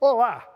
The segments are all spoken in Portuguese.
Olá!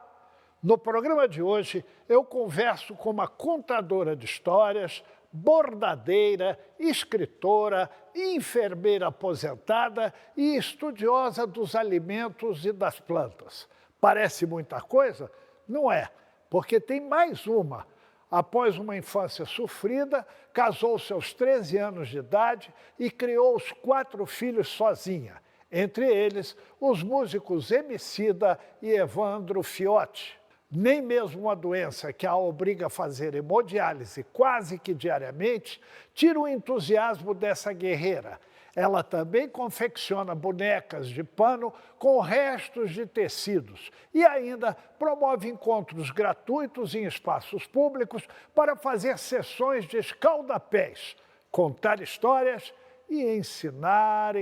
No programa de hoje eu converso com uma contadora de histórias, bordadeira, escritora, enfermeira aposentada e estudiosa dos alimentos e das plantas. Parece muita coisa? Não é, porque tem mais uma. Após uma infância sofrida, casou-se aos 13 anos de idade e criou os 4 filhos sozinha. Entre eles, os músicos Emicida e Evandro Fiotti. Nem mesmo uma doença que a obriga a fazer hemodiálise quase que diariamente tira o entusiasmo dessa guerreira. Ela também confecciona bonecas de pano com restos de tecidos e ainda promove encontros gratuitos em espaços públicos para fazer sessões de escaldapés, contar histórias e ensinar.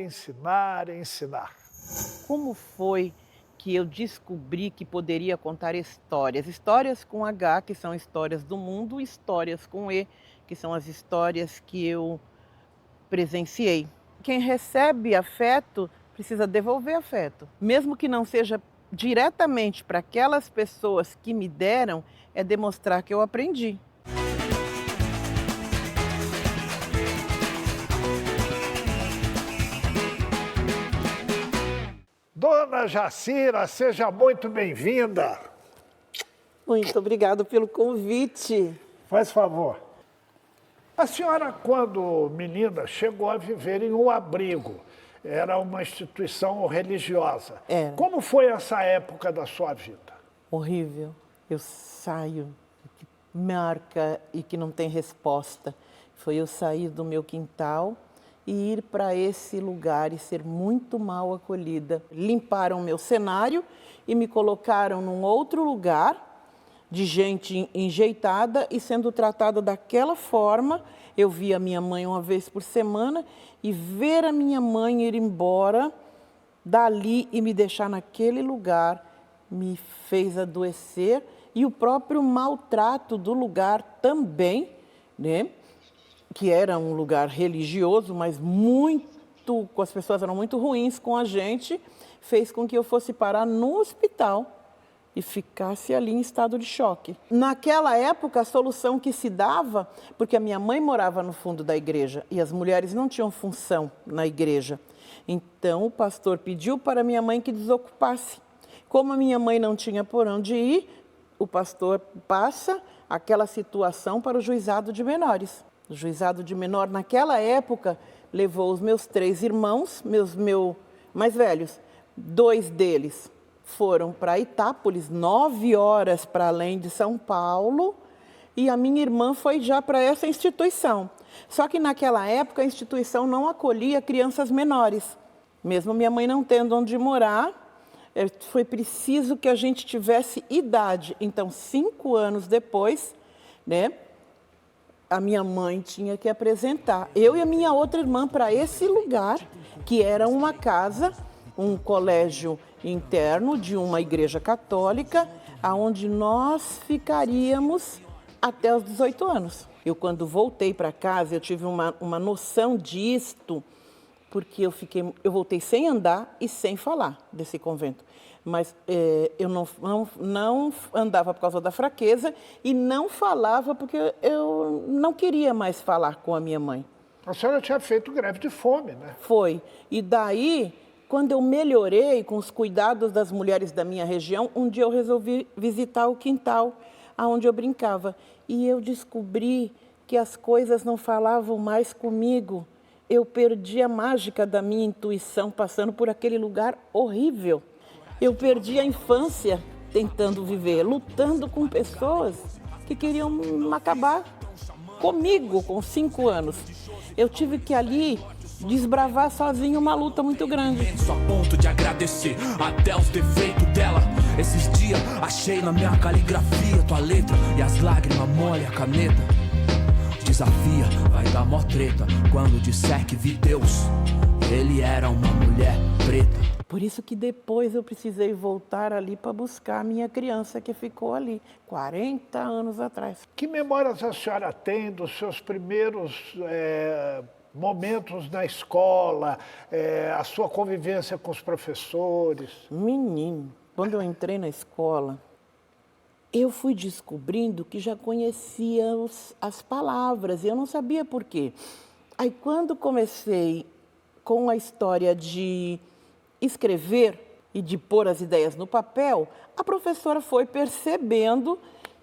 Como foi que eu descobri que poderia contar histórias? Histórias com H, que são histórias do mundo, e histórias com E, que são as histórias que eu presenciei. Quem recebe afeto precisa devolver afeto. Mesmo que não seja diretamente para aquelas pessoas que me deram, é demonstrar que eu aprendi. Dona Jacira, seja muito bem-vinda. Muito obrigado pelo convite. Faz favor. A senhora, quando menina, chegou a viver em um abrigo. Era uma instituição religiosa. Era. Como foi essa época da sua vida? Horrível. Eu saio, que marca e que não tem resposta. Foi eu sair do meu quintal e ir para esse lugar e ser muito mal acolhida. Limparam meu cenário e me colocaram num outro lugar de gente enjeitada e sendo tratada daquela forma. Eu via a minha mãe uma vez por semana e ver a minha mãe ir embora dali e me deixar naquele lugar me fez adoecer, e o próprio maltrato do lugar também, né? Que era um lugar religioso, mas as pessoas eram muito ruins com a gente, fez com que eu fosse parar no hospital e ficasse ali em estado de choque. Naquela época, a solução que se dava, porque a minha mãe morava no fundo da igreja e as mulheres não tinham função na igreja. Então, o pastor pediu para minha mãe que desocupasse. Como a minha mãe não tinha por onde ir, o pastor passa aquela situação para o juizado de menores. O juizado de menor, naquela época, levou os meus 3 irmãos, meus mais velhos. 2 deles foram para Itápolis, 9 horas para além de São Paulo, e a minha irmã foi já para essa instituição. Só que naquela época a instituição não acolhia crianças menores. Mesmo minha mãe não tendo onde morar, foi preciso que a gente tivesse idade. Então, 5 anos depois, né, a minha mãe tinha que apresentar eu e a minha outra irmã para esse lugar, que era uma casa, um colégio interno de uma igreja católica, aonde nós ficaríamos até os 18 anos. Eu, quando voltei para casa, eu tive uma noção disto, porque eu voltei sem andar e sem falar desse convento. Mas eu não andava por causa da fraqueza e não falava porque eu não queria mais falar com a minha mãe. A senhora tinha feito greve de fome, né? Foi. E daí, quando eu melhorei com os cuidados das mulheres da minha região, um dia eu resolvi visitar o quintal onde eu brincava. E eu descobri que as coisas não falavam mais comigo. Eu perdi a mágica da minha intuição passando por aquele lugar horrível. Eu perdi a infância tentando viver, lutando com pessoas que queriam acabar comigo com 5 anos. Eu tive que ali desbravar sozinho uma luta muito grande. Só a ponto de agradecer até os defeitos dela. Esses dias achei na minha caligrafia tua letra e as lágrimas molham a caneta. Desafia, vai dar mó treta quando disser que vi Deus. Ele era uma mulher preta. Por isso que depois eu precisei voltar ali para buscar a minha criança que ficou ali, 40 anos atrás. Que memórias a senhora tem dos seus primeiros momentos na escola, a sua convivência com os professores? Menino, Quando eu entrei na escola, eu fui descobrindo que já conhecia as palavras, e eu não sabia por quê. Aí, quando comecei com a história de escrever e de pôr as ideias no papel, a professora foi percebendo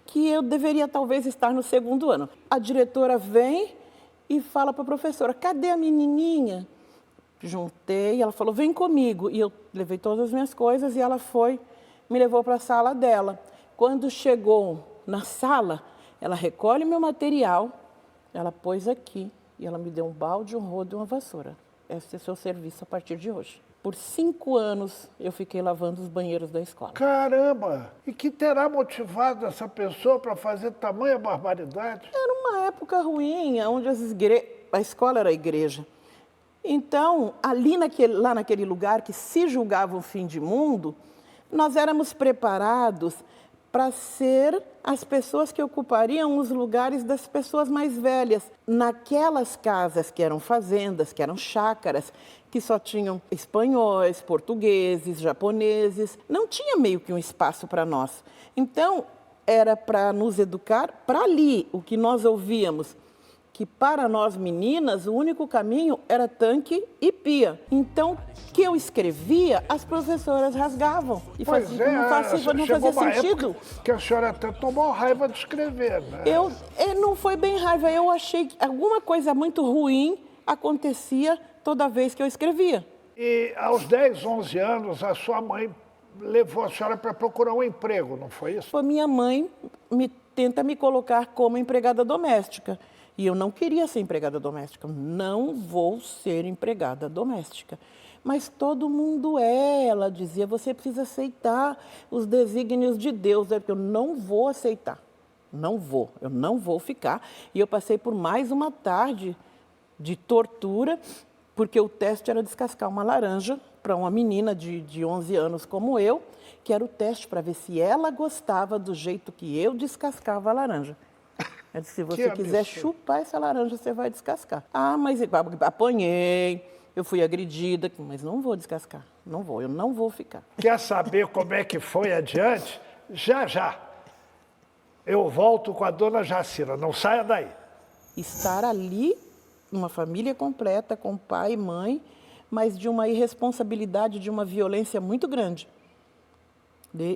que eu deveria talvez estar no segundo ano. A diretora vem e fala para a professora: cadê a menininha? Juntei, ela falou: vem comigo. E eu levei todas as minhas coisas e ela me levou para a sala dela. Quando chegou na sala, ela recolhe meu material, ela pôs aqui e ela me deu um balde, um rodo e uma vassoura. Esse é o seu serviço a partir de hoje. Por 5 anos eu fiquei lavando os banheiros da escola. Caramba! E que terá motivado essa pessoa para fazer tamanha barbaridade? Era uma época ruim, onde a escola era a igreja. Então, lá naquele lugar que se julgava o fim de mundo, nós éramos preparados para ser as pessoas que ocupariam os lugares das pessoas mais velhas. Naquelas casas que eram fazendas, que eram chácaras, que só tinham espanhóis, portugueses, japoneses, não tinha meio que um espaço para nós. Então, era para nos educar para ali. O que nós ouvíamos, que para nós meninas, o único caminho era tanque e pia. Então, o que eu escrevia, as professoras rasgavam. E Pois não fazia sentido. Que a senhora até tomou raiva de escrever, né? Não foi bem raiva, eu achei que alguma coisa muito ruim acontecia toda vez que eu escrevia. E aos 10, 11 anos, a sua mãe levou a senhora para procurar um emprego, não foi isso? Foi minha mãe tenta me colocar como empregada doméstica. E eu não queria ser empregada doméstica. Não vou ser empregada doméstica. Mas todo mundo ela dizia: você precisa aceitar os desígnios de Deus. Porque eu não vou aceitar. Eu não vou ficar. E eu passei por mais uma tarde de tortura, porque o teste era descascar uma laranja para uma menina de 11 anos como eu, que era o teste para ver se ela gostava do jeito que eu descascava a laranja. Eu disse: se você quiser chupar essa laranja, você vai descascar. Ah, mas apanhei, eu fui agredida, mas não vou descascar, eu não vou ficar. Quer saber como é que foi adiante? Já, já. Eu volto com a dona Jacira, não saia daí. Estar ali, uma família completa, com pai e mãe, mas de uma irresponsabilidade, de uma violência muito grande.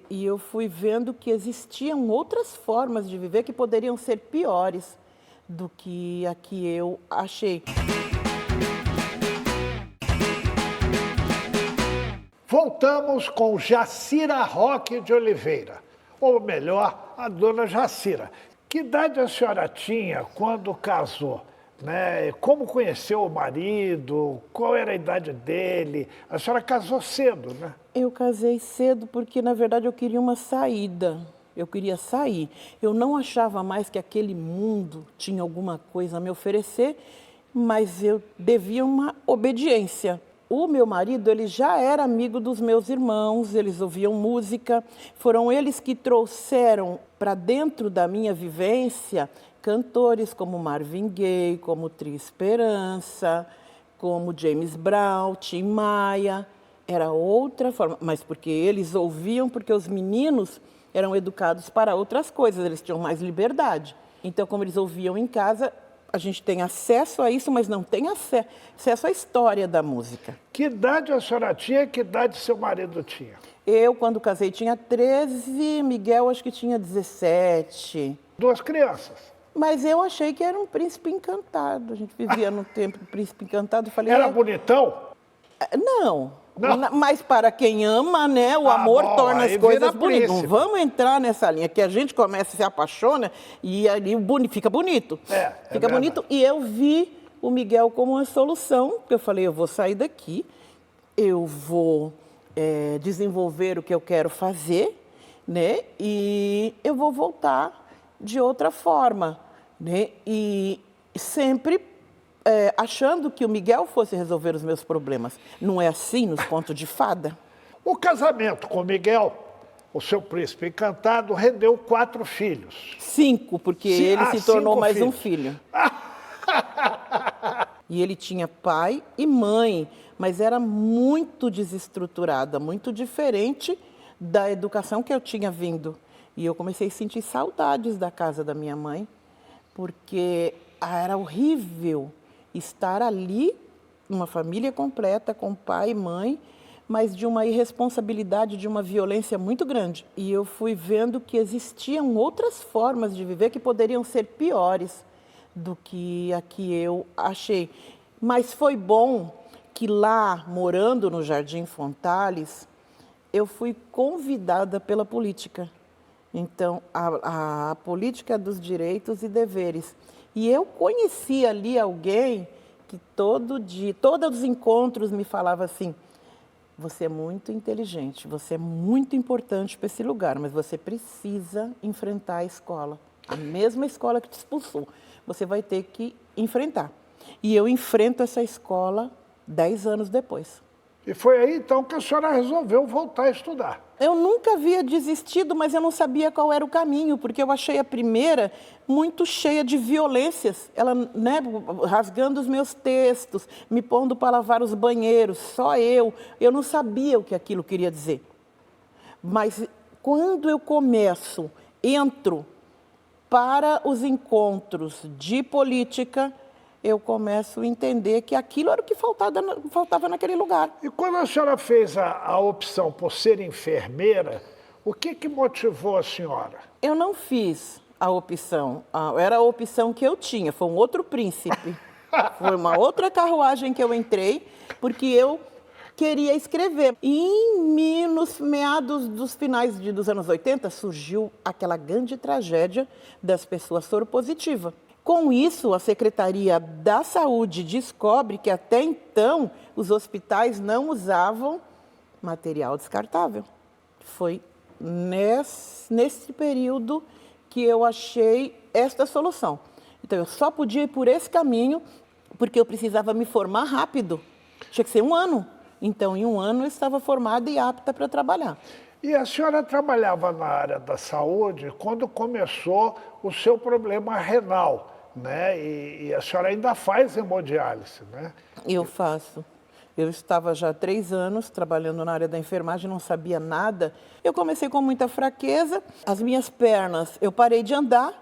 E eu fui vendo que existiam outras formas de viver que poderiam ser piores do que a que eu achei. Voltamos com Jacira Roque de Oliveira, ou melhor, a dona Jacira. Que idade a senhora tinha quando casou? Né? Como conheceu o marido? Qual era a idade dele? A senhora casou cedo, né? Eu casei cedo porque, na verdade, eu queria uma saída. Eu queria sair. Eu não achava mais que aquele mundo tinha alguma coisa a me oferecer, mas eu devia uma obediência. O meu marido, ele já era amigo dos meus irmãos, eles ouviam música. Foram eles que trouxeram para dentro da minha vivência cantores como Marvin Gaye, como Trio Esperança, como James Brown, Tim Maia. Era outra forma, mas porque eles ouviam, porque os meninos eram educados para outras coisas, eles tinham mais liberdade. Então, como eles ouviam em casa, a gente tem acesso a isso, mas não tem acesso à história da música. Que idade a senhora tinha e que idade seu marido tinha? Eu, quando casei, tinha 13, Miguel acho que tinha 17. 2 crianças. Mas eu achei que era um príncipe encantado. A gente vivia no tempo do príncipe encantado. Falei, era bonitão? Não. Mas para quem ama, né, o amor torna as coisas bonitas. Não vamos entrar nessa linha, que a gente começa, se apaixona e ali fica bonito. Fica bonito. E eu vi o Miguel como uma solução, porque eu falei: eu vou sair daqui, eu vou desenvolver o que eu quero fazer, né, e eu vou voltar de outra forma, né, e sempre achando que o Miguel fosse resolver os meus problemas. Não é assim nos contos de fada? O casamento com o Miguel, o seu príncipe encantado, rendeu 4 filhos. 5, porque ele se tornou mais filhos. Um filho. E ele tinha pai e mãe, mas era muito desestruturada, muito diferente da educação que eu tinha vindo. E eu comecei a sentir saudades da casa da minha mãe, porque era horrível estar ali, uma família completa, com pai e mãe, mas de uma irresponsabilidade, de uma violência muito grande. E eu fui vendo que existiam outras formas de viver que poderiam ser piores do que a que eu achei. Mas foi bom que lá, morando no Jardim Fontales, eu fui convidada pela política. Então, a política dos direitos e deveres. E eu conheci ali alguém que todo dia, todos os encontros me falava assim: você é muito inteligente, você é muito importante para esse lugar, mas você precisa enfrentar a escola. A mesma escola que te expulsou, você vai ter que enfrentar. E eu enfrento essa escola 10 anos depois. E foi aí, então, que a senhora resolveu voltar a estudar. Eu nunca havia desistido, mas eu não sabia qual era o caminho, porque eu achei a primeira muito cheia de violências. Ela, né, rasgando os meus textos, me pondo para lavar os banheiros, só eu. Eu não sabia o que aquilo queria dizer. Mas quando eu entro para os encontros de política, eu começo a entender que aquilo era o que faltava naquele lugar. E quando a senhora fez a opção por ser enfermeira, o que motivou a senhora? Eu não fiz a opção, era a opção que eu tinha, foi um outro príncipe. Foi uma outra carruagem que eu entrei, porque eu queria escrever. E nos meados dos finais dos anos 80, surgiu aquela grande tragédia das pessoas soropositivas. Com isso, a Secretaria da Saúde descobre que até então os hospitais não usavam material descartável. Foi nesse período que eu achei esta solução. Então, eu só podia ir por esse caminho porque eu precisava me formar rápido. Tinha que ser 1 ano. Então, em 1 ano, eu estava formada e apta para trabalhar. E a senhora trabalhava na área da saúde quando começou o seu problema renal, né? E a senhora ainda faz hemodiálise, né? Eu faço. Eu estava já há 3 anos trabalhando na área da enfermagem, não sabia nada. Eu comecei com muita fraqueza, as minhas pernas, eu parei de andar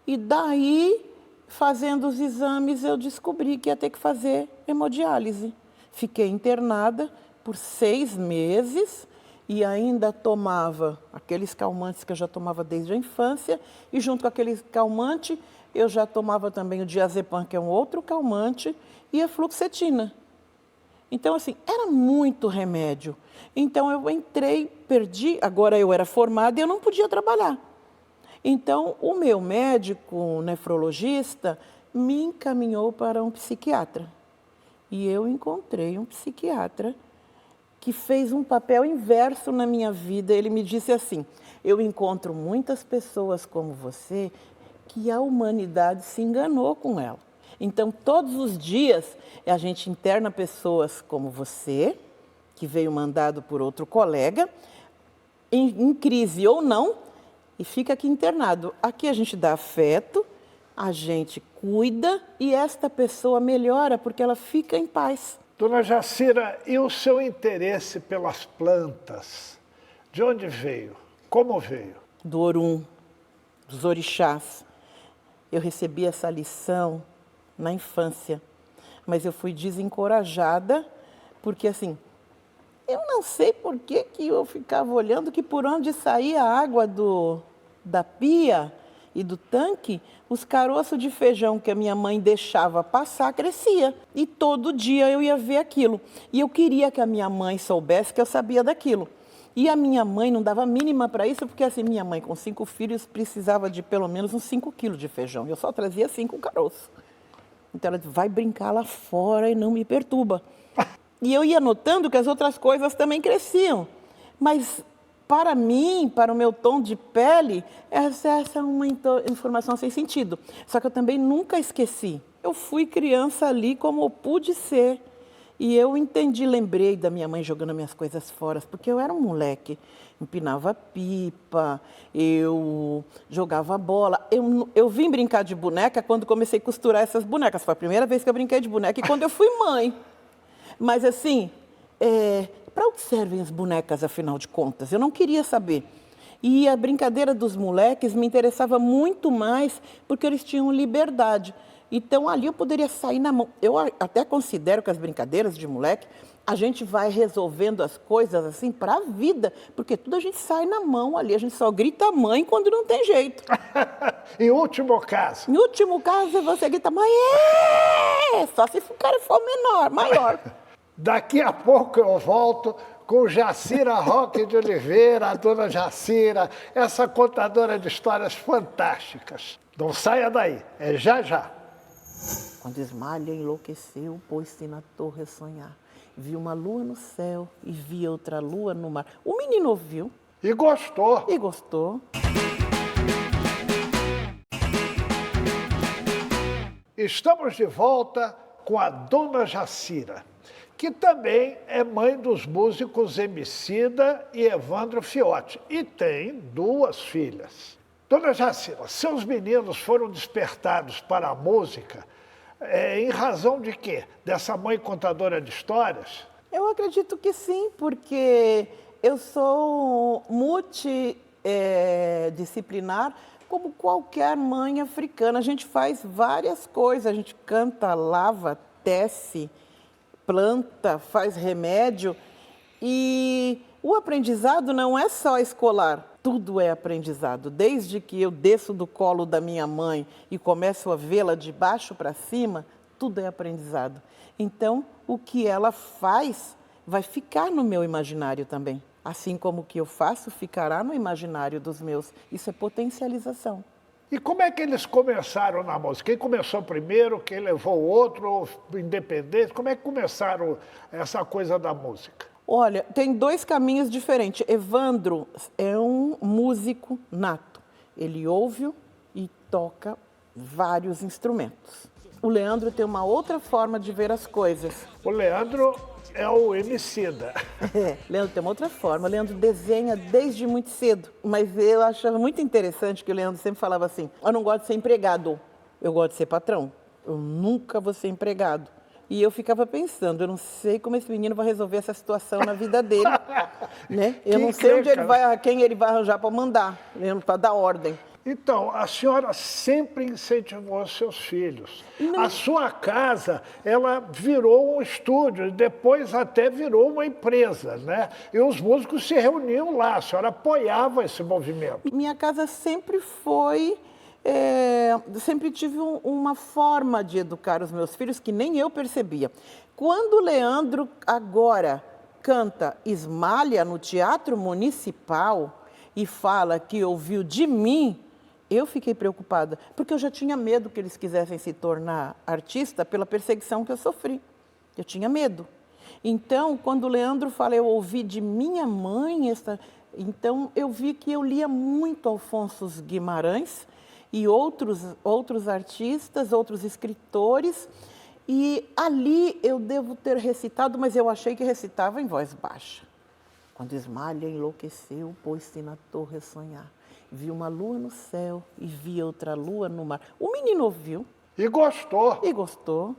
e daí, fazendo os exames, eu descobri que ia ter que fazer hemodiálise. Fiquei internada por 6 meses e ainda tomava aqueles calmantes que eu já tomava desde a infância e junto com aquele calmante eu já tomava também o diazepam, que é um outro calmante, e a fluoxetina. Então, assim, era muito remédio. Então, eu entrei, perdi, agora eu era formada e eu não podia trabalhar. Então, o meu médico nefrologista me encaminhou para um psiquiatra. E eu encontrei um psiquiatra que fez um papel inverso na minha vida. Ele me disse assim: eu encontro muitas pessoas como você que a humanidade se enganou com ela. Então, todos os dias, a gente interna pessoas como você, que veio mandado por outro colega, em crise ou não, e fica aqui internado. Aqui a gente dá afeto, a gente cuida e esta pessoa melhora porque ela fica em paz. Dona Jacira, e o seu interesse pelas plantas? De onde veio? Como veio? Do Orum, dos orixás. Eu recebi essa lição na infância, mas eu fui desencorajada, porque assim, eu não sei por que eu ficava olhando que por onde saía a água da pia e do tanque, os caroços de feijão que a minha mãe deixava passar, crescia. E todo dia eu ia ver aquilo. E eu queria que a minha mãe soubesse que eu sabia daquilo. E a minha mãe não dava mínima para isso, porque assim, minha mãe com 5 filhos precisava de pelo menos uns 5 quilos de feijão. Eu só trazia 5 caroços. Então ela disse: vai brincar lá fora e não me perturba. E eu ia notando que as outras coisas também cresciam. Mas para mim, para o meu tom de pele, essa é uma informação sem sentido. Só que eu também nunca esqueci. Eu fui criança ali como eu pude ser. E eu entendi, lembrei da minha mãe jogando minhas coisas fora, porque eu era um moleque. Empinava pipa, eu jogava bola. Eu vim brincar de boneca quando comecei a costurar essas bonecas. Foi a primeira vez que eu brinquei de boneca e quando eu fui mãe. Mas assim, para o que servem as bonecas, afinal de contas? Eu não queria saber. E a brincadeira dos moleques me interessava muito mais porque eles tinham liberdade. Então, ali eu poderia sair na mão. Eu até considero que as brincadeiras de moleque, a gente vai resolvendo as coisas assim para a vida, porque tudo a gente sai na mão ali, a gente só grita mãe quando não tem jeito. Em último caso. Em último caso, você grita mãe, só se o cara for maior. Daqui a pouco eu volto com Jacira Roque de Oliveira, a dona Jacira, essa contadora de histórias fantásticas. Não saia daí, é já já. Quando Ismália enlouqueceu, pôs-se na torre a sonhar. Viu uma lua no céu e via outra lua no mar. O menino ouviu. E gostou. E gostou. Estamos de volta com a dona Jacira, que também é mãe dos músicos Emicida e Evandro Fiotti, e tem 2 filhas. Dona Jacira, seus meninos foram despertados para a música em razão de quê? Dessa mãe contadora de histórias? Eu acredito que sim, porque eu sou multidisciplinar, como qualquer mãe africana. A gente faz várias coisas, a gente canta, lava, tece, planta, faz remédio. E o aprendizado não é só escolar, tudo é aprendizado. Desde que eu desço do colo da minha mãe e começo a vê-la de baixo para cima, tudo é aprendizado. Então, o que ela faz vai ficar no meu imaginário também. Assim como o que eu faço ficará no imaginário dos meus. Isso é potencialização. E como é que eles começaram na música? Quem começou primeiro, quem levou o outro, independente? Como é que começaram essa coisa da música? Olha, tem 2 caminhos diferentes. Evandro é um músico nato. Ele ouve e toca vários instrumentos. O Leandro tem uma outra forma de ver as coisas. O Leandro é o Emicida. Leandro tem uma outra forma. O Leandro desenha desde muito cedo. Mas eu achava muito interessante que o Leandro sempre falava assim, eu não gosto de ser empregado, eu gosto de ser patrão. Eu nunca vou ser empregado. E eu ficava pensando, eu não sei como esse menino vai resolver essa situação na vida dele. Né? Eu não sei onde quem ele vai arranjar para mandar, para dar ordem. Então, a senhora sempre incentivou seus filhos. A sua casa, ela virou um estúdio, depois até virou uma empresa, né? E os músicos se reuniam lá, a senhora apoiava esse movimento. Minha casa sempre foi... sempre tive uma forma de educar os meus filhos que nem eu percebia. Quando o Leandro agora canta Ismália no Teatro Municipal e fala que ouviu de mim, eu fiquei preocupada, porque eu já tinha medo que eles quisessem se tornar artista pela perseguição que eu sofri. Eu tinha medo. Então, quando o Leandro fala, eu ouvi de minha mãe, então eu vi que eu lia muito Alfonso Guimarães e outros artistas, outros escritores, e ali eu devo ter recitado, mas eu achei que recitava em voz baixa. Quando Ismália enlouqueceu, pôs-se na torre a sonhar. Viu uma lua no céu e via outra lua no mar. O menino ouviu. E gostou. E gostou.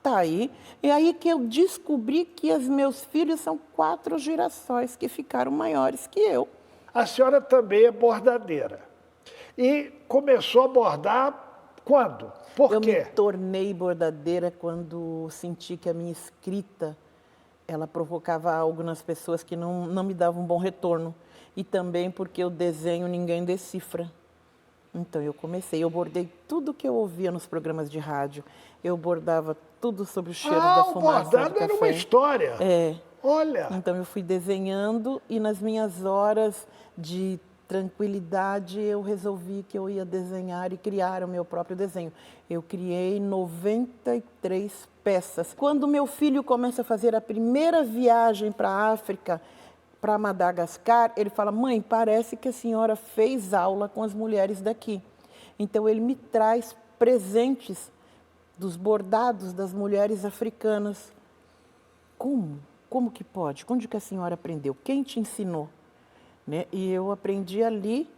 Tá aí. E aí que eu descobri que os meus filhos são 4 girassóis que ficaram maiores que eu. A senhora também é bordadeira. E começou a bordar quando? Por quê? Eu me tornei bordadeira quando senti que a minha escrita, ela provocava algo nas pessoas que não me dava um bom retorno. E também porque o desenho ninguém decifra. Então eu comecei, eu bordei tudo que eu ouvia nos programas de rádio. Eu bordava tudo sobre o cheiro da fumaça do café. O bordado era uma história. É. Olha. Então eu fui desenhando e nas minhas horas de tranquilidade eu resolvi que eu ia desenhar e criar o meu próprio desenho. Eu criei 93 peças. Quando meu filho começa a fazer a primeira viagem para a África, para Madagascar, ele fala, mãe, parece que a senhora fez aula com as mulheres daqui. Então, ele me traz presentes dos bordados das mulheres africanas. Como? Como que pode? Onde que a senhora aprendeu? Quem te ensinou? Né? E eu aprendi ali,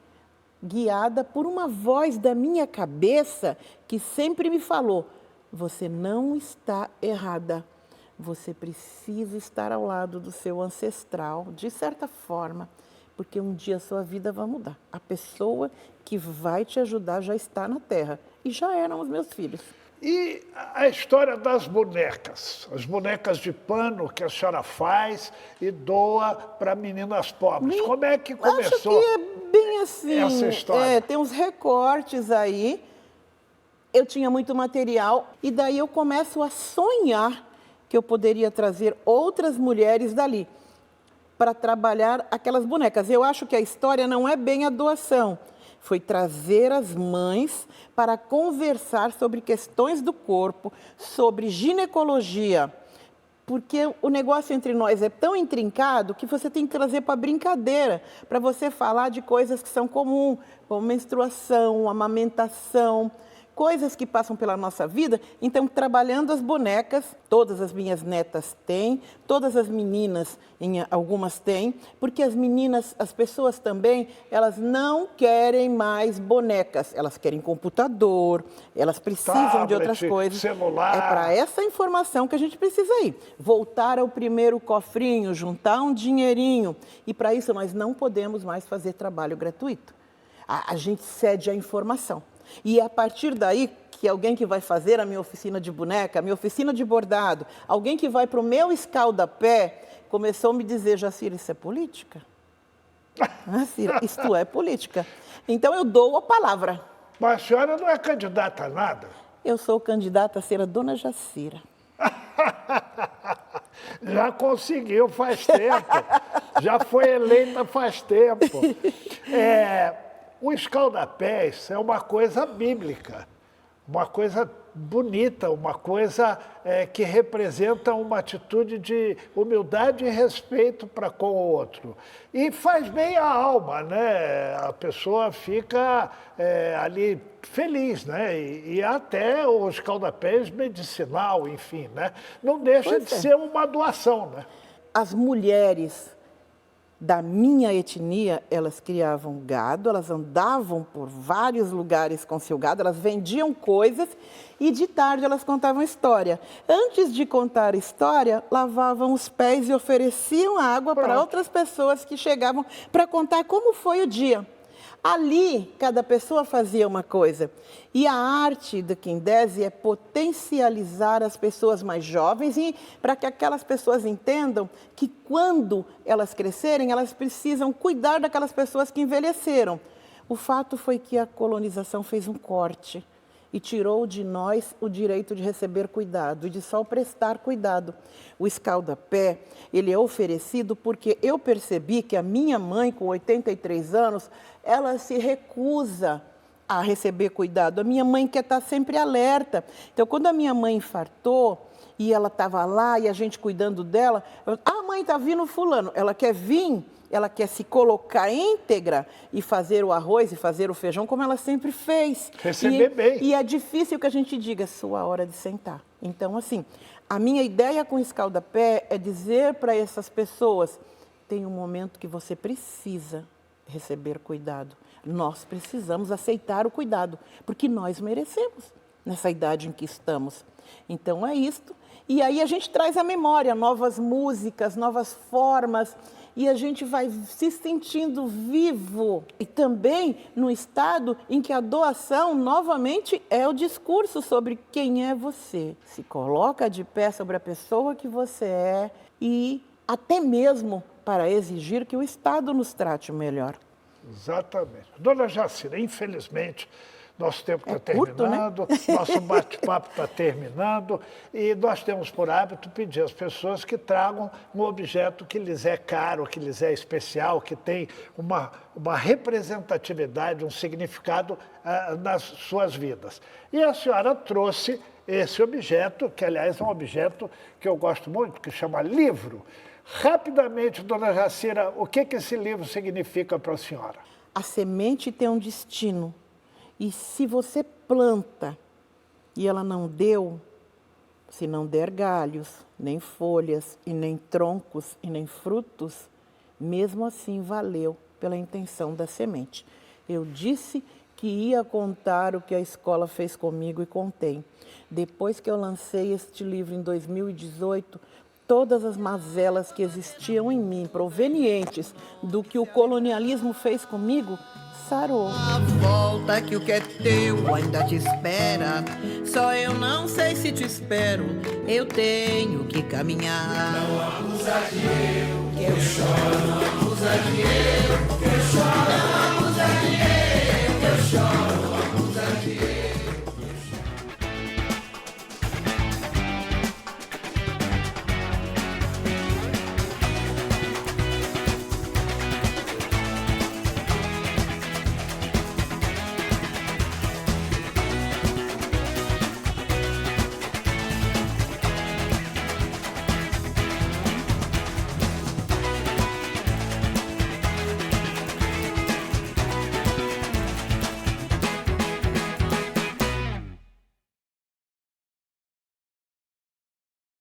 guiada por uma voz da minha cabeça que sempre me falou, você não está errada. você precisa estar ao lado do seu ancestral, de certa forma, porque um dia a sua vida vai mudar. A pessoa que vai te ajudar já está na Terra. E já eram os meus filhos. E a história das bonecas, as bonecas de pano que a senhora faz e doa para meninas pobres. Como é que começou? Acho que é bem assim. Essa história? Tem uns recortes aí. Eu tinha muito material e daí eu começo a sonhar que eu poderia trazer outras mulheres dali para trabalhar aquelas bonecas. Eu acho que a história não é bem a doação. Foi trazer as mães para conversar sobre questões do corpo, sobre ginecologia, porque o negócio entre nós é tão intrincado que você tem que trazer para brincadeira, para você falar de coisas que são comuns, como menstruação, amamentação, coisas que passam pela nossa vida. Então, trabalhando as bonecas, todas as minhas netas têm, todas as meninas, algumas têm, porque as meninas, as pessoas também, elas não querem mais bonecas, elas querem computador, elas precisam tablet, de outras coisas. Celular. É para essa informação que a gente precisa ir. Voltar ao primeiro cofrinho, juntar um dinheirinho, e para isso nós não podemos mais fazer trabalho gratuito. A gente cede a informação. E é a partir daí que alguém que vai fazer a minha oficina de boneca, a minha oficina de bordado, alguém que vai para o meu escaldapé, começou a me dizer: Jacira, isso é política? Jacira, isto é política. Então eu dou a palavra. Mas a senhora não é candidata a nada? Eu sou candidata a ser a dona Jacira. Já conseguiu faz tempo. Já foi eleita faz tempo. O escaldapés é uma coisa bíblica, uma coisa bonita, uma coisa que representa uma atitude de humildade e respeito para com o outro. E faz bem à alma, né? A pessoa fica ali feliz, né? E até o escaldapés medicinal, enfim, né? Não deixa de ser uma doação, né? As mulheres da minha etnia, elas criavam gado, elas andavam por vários lugares com seu gado, elas vendiam coisas e de tarde elas contavam história. Antes de contar história, lavavam os pés e ofereciam água para outras pessoas que chegavam para contar como foi o dia. Ali, cada pessoa fazia uma coisa. E a arte do Quindese é potencializar as pessoas mais jovens e para que aquelas pessoas entendam que quando elas crescerem, elas precisam cuidar daquelas pessoas que envelheceram. O fato foi que a colonização fez um corte e tirou de nós o direito de receber cuidado e de só prestar cuidado. O escaldapé, ele é oferecido porque eu percebi que a minha mãe, com 83 anos, ela se recusa a receber cuidado. A minha mãe quer estar sempre alerta. Então, quando a minha mãe infartou e ela estava lá e a gente cuidando dela, mãe, está vindo fulano. Ela quer vir, ela quer se colocar íntegra e fazer o arroz e fazer o feijão como ela sempre fez. Receber bem. E é difícil que a gente diga, sua hora de sentar. Então, assim, a minha ideia com o escaldapé é dizer para essas pessoas, tem um momento que você precisa receber cuidado. Nós precisamos aceitar o cuidado, porque nós merecemos nessa idade em que estamos. Então, é isto. E aí a gente traz a memória, novas músicas, novas formas, e a gente vai se sentindo vivo. E também no estado em que a doação, novamente, é o discurso sobre quem é você. Se coloca de pé sobre a pessoa que você é e até mesmo para exigir que o Estado nos trate melhor. Exatamente. Dona Jacira, infelizmente, nosso tempo está terminando, né? Nosso bate-papo está terminando e nós temos por hábito pedir às pessoas que tragam um objeto que lhes é caro, que lhes é especial, que tem uma representatividade, um significado nas suas vidas. E a senhora trouxe esse objeto, que aliás é um objeto que eu gosto muito, que chama livro. Rapidamente, dona Jacira, o que esse livro significa para a senhora? A semente tem um destino. E se você planta e ela não deu, se não der galhos, nem folhas, e nem troncos, e nem frutos, mesmo assim valeu pela intenção da semente. Eu disse que que ia contar o que a escola fez comigo e contei. Depois que eu lancei este livro em 2018, todas as mazelas que existiam em mim, provenientes do que o colonialismo fez comigo, sarou. Volta que o que é teu ainda te espera. Só eu não sei se te espero. Eu tenho que caminhar. Não acusa de eu, que eu choro. Não acusa de